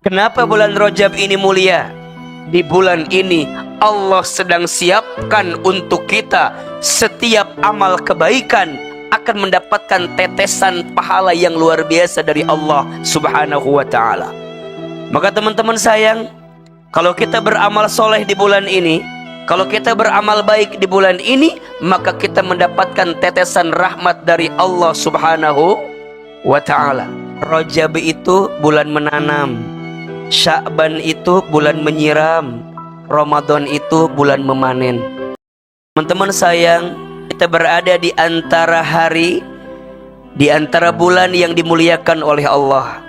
Kenapa bulan Rajab ini mulia? Di bulan ini Allah sedang siapkan untuk kita setiap amal kebaikan akan mendapatkan tetesan pahala yang luar biasa dari Allah Subhanahu wa ta'ala. Maka teman-teman sayang, kalau kita beramal soleh di bulan ini, kalau kita beramal baik di bulan ini, maka kita mendapatkan tetesan rahmat dari Allah Subhanahu wa ta'ala. Rajab itu bulan menanam, Sya'ban itu bulan menyiram, Ramadan itu bulan memanen. Teman-teman sayang, kita berada di antara hari, di antara bulan yang dimuliakan oleh Allah.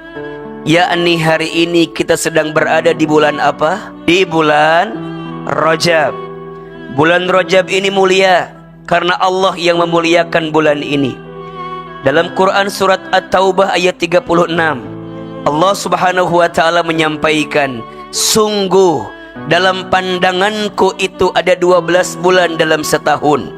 Yakni hari ini kita sedang berada di bulan apa? Di bulan Rajab. Bulan Rajab ini mulia karena Allah yang memuliakan bulan ini. Dalam Quran surat At-Taubah ayat 36, Allah Subhanahu wa ta'ala menyampaikan, sungguh dalam pandanganku itu ada 12 bulan dalam setahun,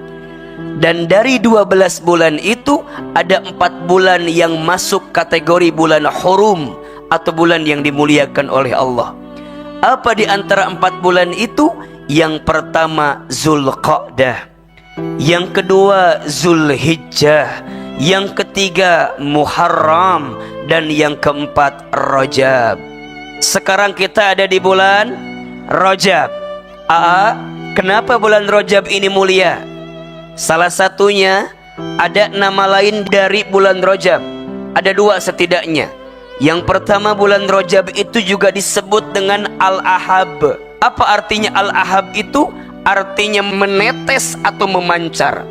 dan dari 12 bulan itu ada 4 bulan yang masuk kategori bulan hurum atau bulan yang dimuliakan oleh Allah. Apa di antara 4 bulan itu? Yang pertama Zulqa'dah, yang kedua Zulhijjah, yang ketiga Muharram, dan yang keempat Rajab. Sekarang kita ada di bulan Rajab. Kenapa bulan Rajab ini mulia? Salah satunya ada nama lain dari bulan Rajab. Ada 2 setidaknya. Yang pertama, bulan Rajab itu juga disebut dengan Al-Ahab. Apa artinya Al-Ahab itu? Artinya menetes atau memancar.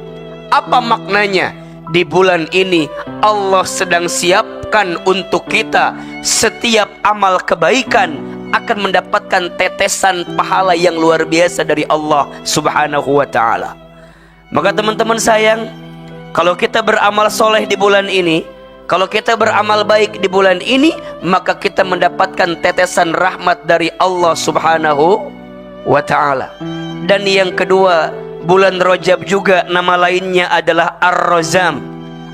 Apa maknanya? Di bulan ini Allah sedang siapkan untuk kita setiap amal kebaikan akan mendapatkan tetesan pahala yang luar biasa dari Allah Subhanahu wa ta'ala. Maka teman-teman sayang, kalau kita beramal soleh di bulan ini, kalau kita beramal baik di bulan ini, maka kita mendapatkan tetesan rahmat dari Allah Subhanahu wa ta'ala. Dan yang kedua, bulan Rajab juga nama lainnya adalah Ar-Rajam.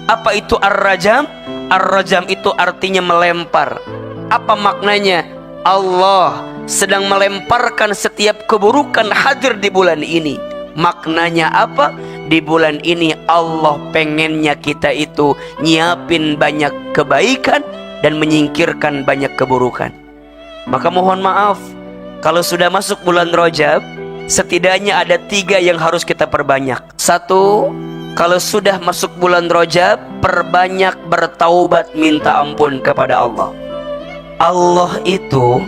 Apa itu Ar-Rajam? Ar-Rajam itu artinya melempar. Apa maknanya? Allah sedang melemparkan setiap keburukan hadir di bulan ini. Maknanya apa? Di bulan ini Allah pengennya kita itu nyiapin banyak kebaikan dan menyingkirkan banyak keburukan. Maka mohon maaf, kalau sudah masuk bulan Rajab, setidaknya ada 3 yang harus kita perbanyak. 1, kalau sudah masuk bulan Rajab, perbanyak bertaubat minta ampun kepada Allah. Allah itu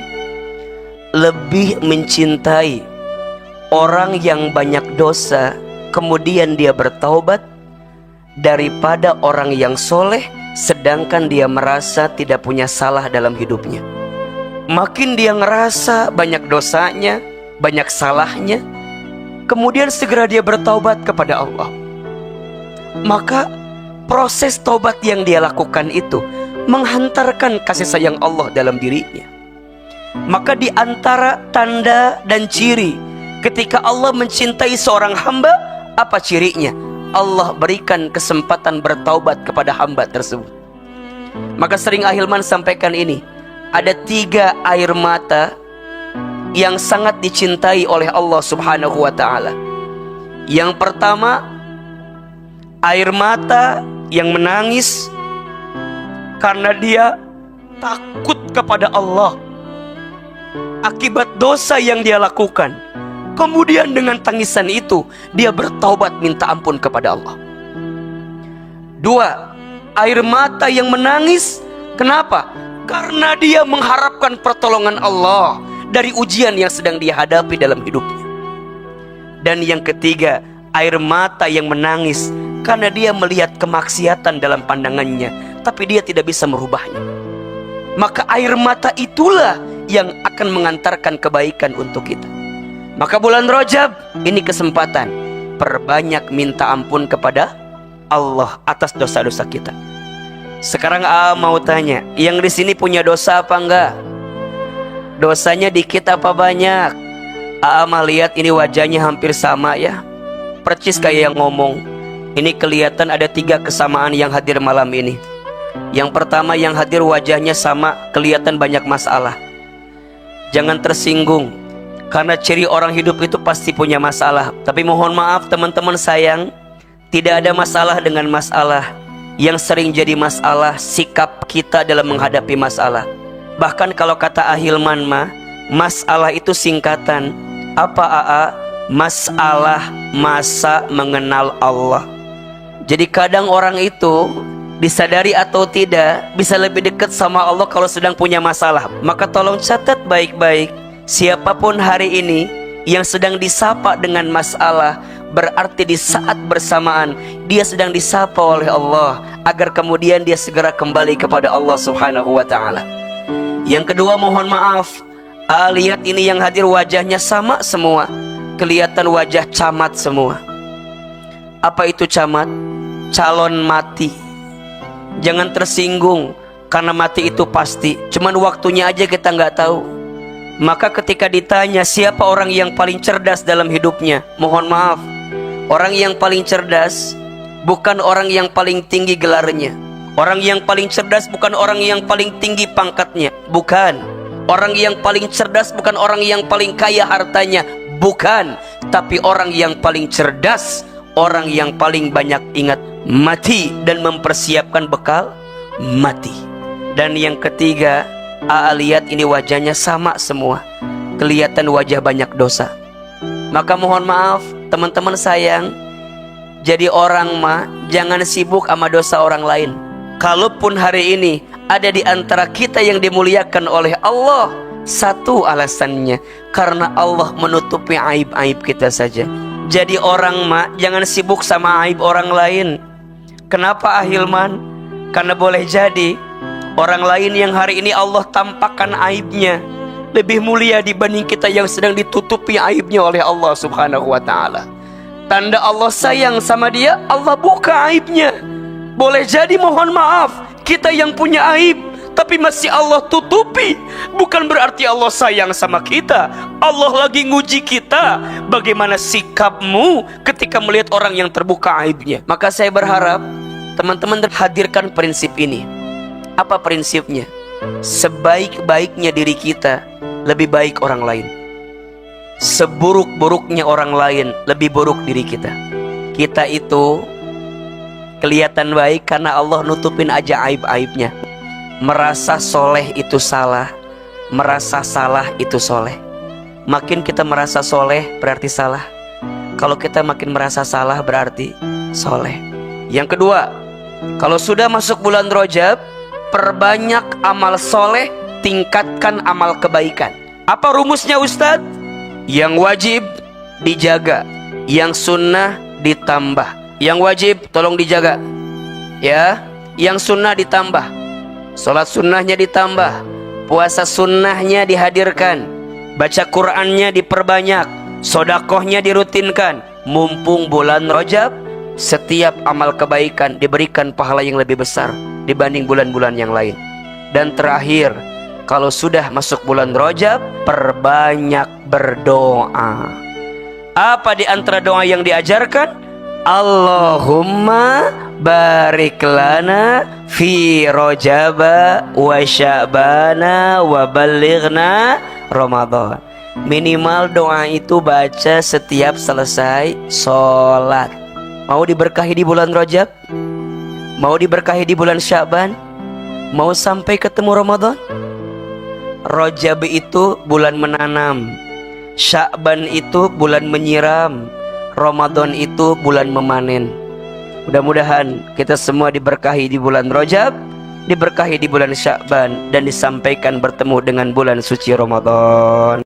lebih mencintai orang yang banyak dosa kemudian dia bertaubat daripada orang yang soleh sedangkan dia merasa tidak punya salah dalam hidupnya. Makin dia ngerasa banyak dosanya, banyak salahnya, kemudian segera dia bertaubat kepada Allah, maka proses taubat yang dia lakukan itu menghantarkan kasih sayang Allah dalam dirinya. Maka di antara tanda dan ciri ketika Allah mencintai seorang hamba, apa cirinya? Allah berikan kesempatan bertaubat kepada hamba tersebut. Maka sering Ahilman sampaikan ini, ada 3 air mata yang sangat dicintai oleh Allah Subhanahu wa ta'ala. Yang pertama, air mata yang menangis karena dia takut kepada Allah akibat dosa yang dia lakukan. Kemudian dengan tangisan itu dia bertaubat minta ampun kepada Allah. 2, air mata yang menangis. Kenapa? Karena dia mengharapkan pertolongan Allah dari ujian yang sedang dia hadapi dalam hidupnya. Dan yang ketiga, air mata yang menangis karena dia melihat kemaksiatan dalam pandangannya, tapi dia tidak bisa merubahnya. Maka air mata itulah yang akan mengantarkan kebaikan untuk kita. Maka bulan Rajab ini kesempatan perbanyak minta ampun kepada Allah atas dosa-dosa kita. Sekarang mau tanya, yang di sini punya dosa apa enggak? Dosanya dikit apa banyak? mah lihat ini wajahnya hampir sama ya, percis kayak yang ngomong. Ini kelihatan ada 3 kesamaan yang hadir malam ini. Yang pertama, yang hadir wajahnya sama, kelihatan banyak masalah. Jangan tersinggung, karena ciri orang hidup itu pasti punya masalah. Tapi mohon maaf teman-teman sayang, tidak ada masalah dengan masalah. Yang sering jadi masalah sikap kita dalam menghadapi masalah. Bahkan kalau kata Ahilman mah, masalah itu singkatan. Apa AA? Masalah masa mengenal Allah. Jadi kadang orang itu disadari atau tidak bisa lebih dekat sama Allah kalau sedang punya masalah. Maka tolong catat baik-baik, siapapun hari ini yang sedang disapa dengan masalah, berarti di saat bersamaan dia sedang disapa oleh Allah agar kemudian dia segera kembali kepada Allah Subhanahu wa ta'ala. Yang kedua, mohon maaf, lihat ini yang hadir wajahnya sama semua, kelihatan wajah camat semua. Apa itu camat? Calon mati. Jangan tersinggung, karena mati itu pasti, cuman waktunya aja kita nggak tahu. Maka ketika ditanya siapa orang yang paling cerdas dalam hidupnya, mohon maaf, orang yang paling cerdas bukan orang yang paling tinggi gelarnya. Orang yang paling cerdas bukan orang yang paling tinggi pangkatnya, bukan. Orang yang paling cerdas bukan orang yang paling kaya hartanya, bukan. Tapi orang yang paling cerdas, orang yang paling banyak ingat mati dan mempersiapkan bekal mati. Dan yang ketiga, lihat ini wajahnya sama semua, kelihatan wajah banyak dosa. Maka mohon maaf teman-teman sayang, jadi orang mah jangan sibuk sama dosa orang lain. Kalaupun hari ini ada di antara kita yang dimuliakan oleh Allah, satu alasannya karena Allah menutupi aib-aib kita saja. Jadi orang mah jangan sibuk sama aib orang lain. Kenapa Ahilman? Karena boleh jadi orang lain yang hari ini Allah tampakkan aibnya lebih mulia dibanding kita yang sedang ditutupi aibnya oleh Allah Subhanahu wa ta'ala. Tanda Allah sayang sama dia, Allah buka aibnya. Boleh jadi mohon maaf, kita yang punya aib tapi masih Allah tutupi, bukan berarti Allah sayang sama kita. Allah lagi nguji kita, bagaimana sikapmu ketika melihat orang yang terbuka aibnya. Maka saya berharap teman-teman hadirkan prinsip ini. Apa prinsipnya? Sebaik-baiknya diri kita, lebih baik orang lain. Seburuk-buruknya orang lain, lebih buruk diri kita. Kita itu kelihatan baik karena Allah nutupin aja aib-aibnya. Merasa soleh itu salah, merasa salah itu soleh. Makin kita merasa soleh berarti salah. Kalau kita makin merasa salah berarti soleh. Yang kedua, kalau sudah masuk bulan Rajab, perbanyak amal soleh, tingkatkan amal kebaikan. Apa rumusnya Ustadz? Yang wajib dijaga, yang sunnah ditambah. Yang wajib tolong dijaga, ya. Yang sunnah ditambah. Sholat sunnahnya ditambah, puasa sunnahnya dihadirkan, baca Qur'annya diperbanyak, sodakohnya dirutinkan. Mumpung bulan Rajab, setiap amal kebaikan diberikan pahala yang lebih besar dibanding bulan-bulan yang lain. Dan terakhir, kalau sudah masuk bulan Rajab, perbanyak berdoa. Apa di antara doa yang diajarkan? Allahumma barik lana fi Rajaba wa Sya'bana wa balighna Ramadan. Minimal doa itu baca setiap selesai sholat. Mau diberkahi di bulan Rajab? Mau diberkahi di bulan Sya'ban? Mau sampai ketemu Ramadan? Rajab itu bulan menanam, Sya'ban itu bulan menyiram, Ramadan itu bulan memanen. Mudah-mudahan kita semua diberkahi di bulan Rajab, diberkahi di bulan Sya'ban, dan disampaikan bertemu dengan bulan suci Ramadan.